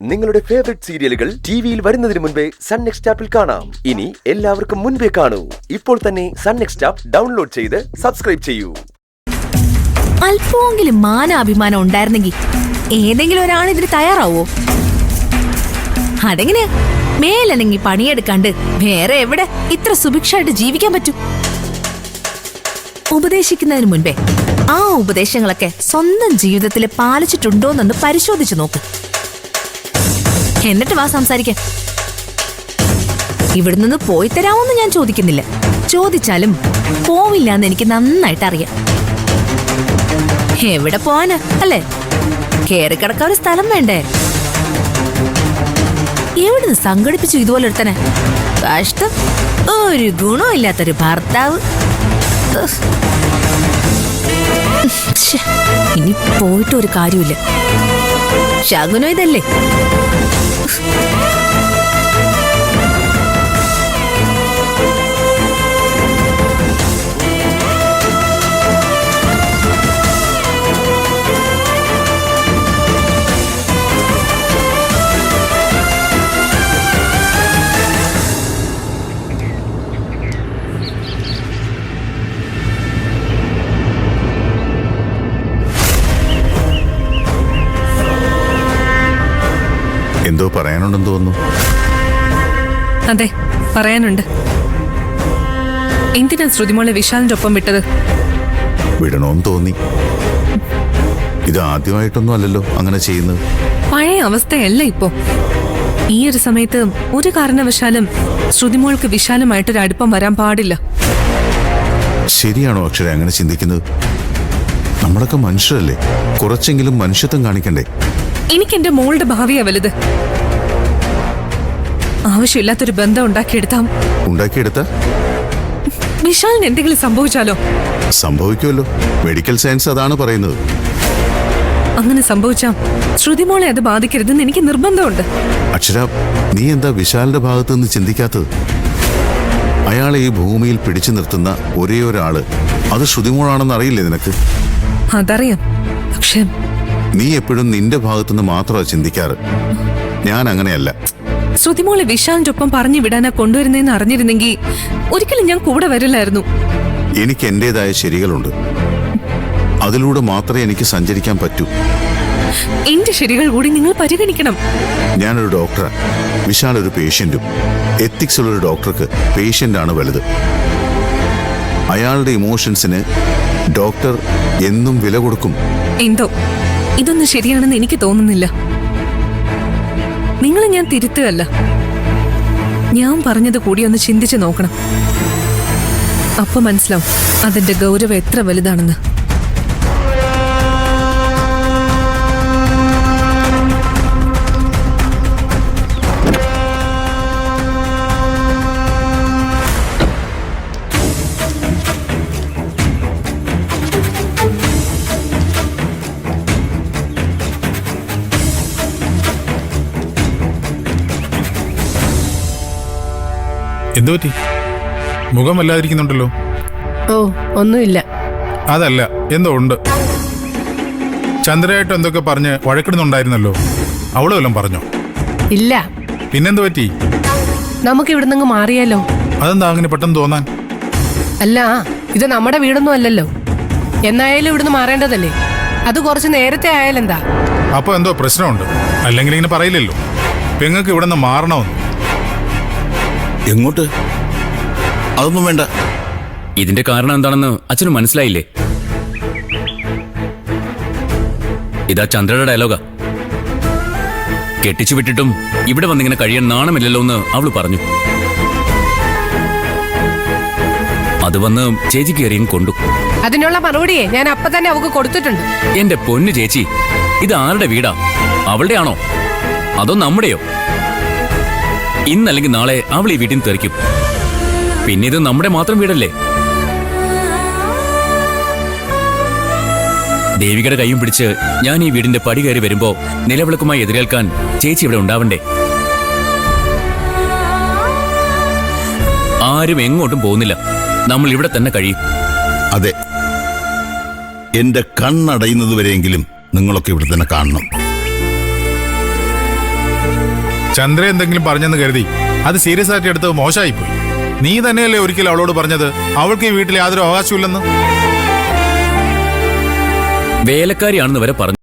നിങ്ങളുടെ ഫേവറേറ്റ് സീരിയലുകൾ ടിവിയിൽ വരുന്നതിന് മുൻപേ സൺ നെക്സ്റ്റ് ആപ്പിൽ കാണാം. ഇനി എല്ലാവർക്കും മുൻപേ കാണൂ. ഇപ്പോൾ തന്നെ സൺ നെക്സ്റ്റ് ആപ്പ് ഡൗൺലോഡ് ചെയ്ത് സബ്സ്ക്രൈബ് ചെയ്യൂ. അല്പമെങ്കിലും മാനാഭിമാനം ഉണ്ടായിരുന്നെങ്കിൽ ഏതെങ്കിലും ഒരാൾ ഇതിന് തയ്യാറാവോ? അതെങ്ങനെ മേലല്ലെങ്കിൽ പണിയെടുക്കാണ്ട് വേറെ എവിടെ ഇത്ര സുഭിക്ഷമായിട്ട് ജീവിക്കാൻ പറ്റും? ഉപദേശിക്കുന്നതിന് മുൻപേ ആ ഉപദേശങ്ങളൊക്കെ സ്വന്തം ജീവിതത്തിൽ പാലിച്ചിട്ടുണ്ടോന്നൊന്ന് പരിശോധിച്ചു നോക്ക്. എന്നിട്ട് വാ സംസാരിക്കാൻ. ഇവിടെ നിന്ന് പോയി തരാമോന്ന് ഞാൻ ചോദിക്കുന്നില്ല. ചോദിച്ചാലും പോവില്ലാന്ന് എനിക്ക് നന്നായിട്ട് അറിയാം. എവിടെ പോവാനാ അല്ലേ? കേറി കിടക്കാൻ ഒരു സ്ഥലം വേണ്ടേ? എവിടുന്ന് സംഘടിപ്പിച്ചു ഇതുപോലെ ഒരുത്തനെ? കഷ്ടം, ഒരു ഗുണവും ഇല്ലാത്തൊരു ഭർത്താവ്. ഇനി പോയിട്ട് ഒരു കാര്യമില്ല. ശകുനം ഇതല്ലേ? എന്തോ പറയാനുണ്ടെന്ന് തോന്നുന്നു. അതെ, പറയാനുണ്ട്. എന്തിനാ ശ്രുതിമോളെ വിശാലിന്റെ ഒപ്പം വിട്ടത്? വിടണമെന്ന് തോന്നി. ഇത് ആദ്യമായിട്ടൊന്നും അല്ലല്ലോ അങ്ങനെ ചെയ്യുന്നത്. പഴയ അവസ്ഥയല്ല ഇപ്പോ. ഈ ഒരു സമയത്ത് ഒരു കാരണവശാലും ശ്രുതിമോൾക്ക് വിശാലുമായിട്ടൊരു അടുപ്പം വരാൻ പാടില്ല. ശരിയാണോ അക്ഷര അങ്ങനെ ചിന്തിക്കുന്നത്? നമ്മളൊക്കെ മനുഷ്യരല്ലേ, കുറച്ചെങ്കിലും മനുഷ്യത്വം കാണിക്കണ്ടേ? എനിക്ക് എന്റെ മോളുടെ ഭാവിയാ വലുത്. ആവശ്യമില്ലാത്തൊരു ബന്ധം ഉണ്ടാക്കിയെടുത്ത വിശാലിന് എന്തെങ്കിലും സംഭവിച്ചാലോ? സംഭവിക്കുമല്ലോ. മെഡിക്കൽ സയൻസ് അതാണ് പറയുന്നത്. അങ്ങനെ സംഭവിച്ചാ ശ്രുതിമോളെ അത് ബാധിക്കരുതെന്ന് എനിക്ക് നിർബന്ധമുണ്ട്. അക്ഷര, നീ എന്താ വിശാലിന്റെ ഭാഗത്ത് നിന്ന് ചിന്തിക്കാത്തത്? അയാളെ ഈ ഭൂമിയിൽ പിടിച്ചു നിർത്തുന്ന ഒരേ ഒരാള് അത് ശ്രുതിമോളാണെന്ന് അറിയില്ലേ നിനക്ക്? അതറിയാം, പക്ഷെ നീ എപ്പോഴും നിന്റെ ഭാഗത്തുനിന്ന് മാത്രമാ ചിന്തിക്കാറ്. ഞാൻ അങ്ങനെയല്ല. ശ്രുതിമോളെ വിശാലിന്റെ ഒപ്പം പറഞ്ഞു വിടാനാ കൊണ്ടുവരുന്നതെന്ന് അറിഞ്ഞിരുന്നെങ്കിൽ ഒരിക്കലും ഞാൻ കൂടെ വരില്ലായിരുന്നു. എനിക്ക് എന്റേതായ ശരികളുണ്ട്. അതിലൂടെ മാത്രമേ എനിക്ക് സഞ്ചരിക്കാൻ പറ്റൂ. എന്റെ ശരികൾ കൂടി നിങ്ങൾ പരിഗണിക്കണം. ഞാനൊരു ഡോക്ടറാ, വിശാൽ ഒരു പേഷ്യന്റും. എത്തിക്സ് ഉള്ളൊരു ഡോക്ടർക്ക് പേഷ്യന്റാണ് വലുത്. അയാളുടെ ഇമോഷൻസിന് ഡോക്ടർ എന്നും വില കൊടുക്കും. എന്തോ ഇതൊന്നും ശരിയാണെന്ന് എനിക്ക് തോന്നുന്നില്ല. നിങ്ങളെ ഞാൻ തിരുത്തുകയല്ല, ഞാൻ പറഞ്ഞത് കൂടി ഒന്ന് ചിന്തിച്ചു നോക്കണം. അപ്പൊ മനസ്സിലാവും അതിന്റെ ഗൗരവം എത്ര വലുതാണെന്ന്. എന്തുപറ്റി? മുഖം വല്ലാതിരിക്കുന്നുണ്ടല്ലോ. ഓ, ഒന്നുമില്ല. അതല്ല, എന്തോ ഉണ്ട്. ചന്ദ്രയായിട്ട് എന്തൊക്കെ പറഞ്ഞ് വഴക്കിടുന്നുണ്ടായിരുന്നല്ലോ, അവള് വല്ലതും പറഞ്ഞോ? ഇല്ല. പിന്നെന്തു പറ്റി? നമുക്ക് ഇവിടുന്ന് മാറിയാലോ? അതെന്താ അങ്ങനെ പെട്ടെന്ന് തോന്നാൻ? അല്ല, ഇത് നമ്മുടെ വീടൊന്നും അല്ലല്ലോ. എന്നായാലും ഇവിടുന്ന് മാറേണ്ടതല്ലേ? അത് കുറച്ച് നേരത്തെ ആയാലെന്താ? അപ്പൊ എന്തോ പ്രശ്നമുണ്ട്. അല്ലെങ്കിൽ ഇങ്ങനെ പറയില്ലല്ലോ പെങ്ങൾക്ക് ഇവിടെ നിന്ന് മാറണമെന്ന്. എങ്ങോട്ട്? അതൊന്നും വേണ്ട. ഇതിന്റെ കാരണം എന്താണെന്ന് അച്ഛന് മനസ്സിലായില്ലേ? ഇതാ ചന്ദ്രയുടെ ഡയലോഗാ. കെട്ടിച്ചു വിട്ടിട്ടും ഇവിടെ വന്നിങ്ങനെ കഴിയാൻ നാണമില്ലല്ലോ എന്ന് അവള് പറഞ്ഞു. അത് വന്ന് ചേച്ചി കയറിയും കൊണ്ടു. അതിനുള്ള മറുപടിയെ ഞാൻ അപ്പൊ തന്നെ അവക്ക് കൊടുത്തിട്ടുണ്ട്. എന്റെ പൊന്നു ചേച്ചി, ഇത് ആരുടെ വീടാ? അവളുടെ ആണോ അതോ നമ്മുടെയോ? ഇന്നല്ലെങ്കിൽ നാളെ അവൾ ഈ വീട്ടിൽ നിന്ന് തെറിക്കും. പിന്നെ ഇത് നമ്മുടെ മാത്രം വീടല്ലേ? ദേവികയുടെ കൈയും പിടിച്ച് ഞാൻ ഈ വീടിന്റെ പടി കയറി വരുമ്പോ നിലവിളക്കുമായി എതിരേൽക്കാൻ ചേച്ചി ഇവിടെ ഉണ്ടാവണ്ടേ? ആരും എങ്ങോട്ടും പോകുന്നില്ല. നമ്മൾ ഇവിടെ തന്നെ കഴിയും. അതെ, എന്റെ കണ്ണടയുന്നത് വരെയെങ്കിലും നിങ്ങളൊക്കെ ഇവിടെ തന്നെ കാണണം. ചന്ദ്ര എന്തെങ്കിലും പറഞ്ഞെന്ന് കരുതി അത് സീരിയസ് ആയിട്ട് എടുത്തത് മോശമായിപ്പോയി. നീ തന്നെയല്ലേ ഒരിക്കലും അവളോട് പറഞ്ഞത് അവൾക്ക് ഈ വീട്ടിൽ യാതൊരു അവകാശമില്ലെന്ന്? വേലക്കാരിയാണെന്ന് വരെ പറഞ്ഞു.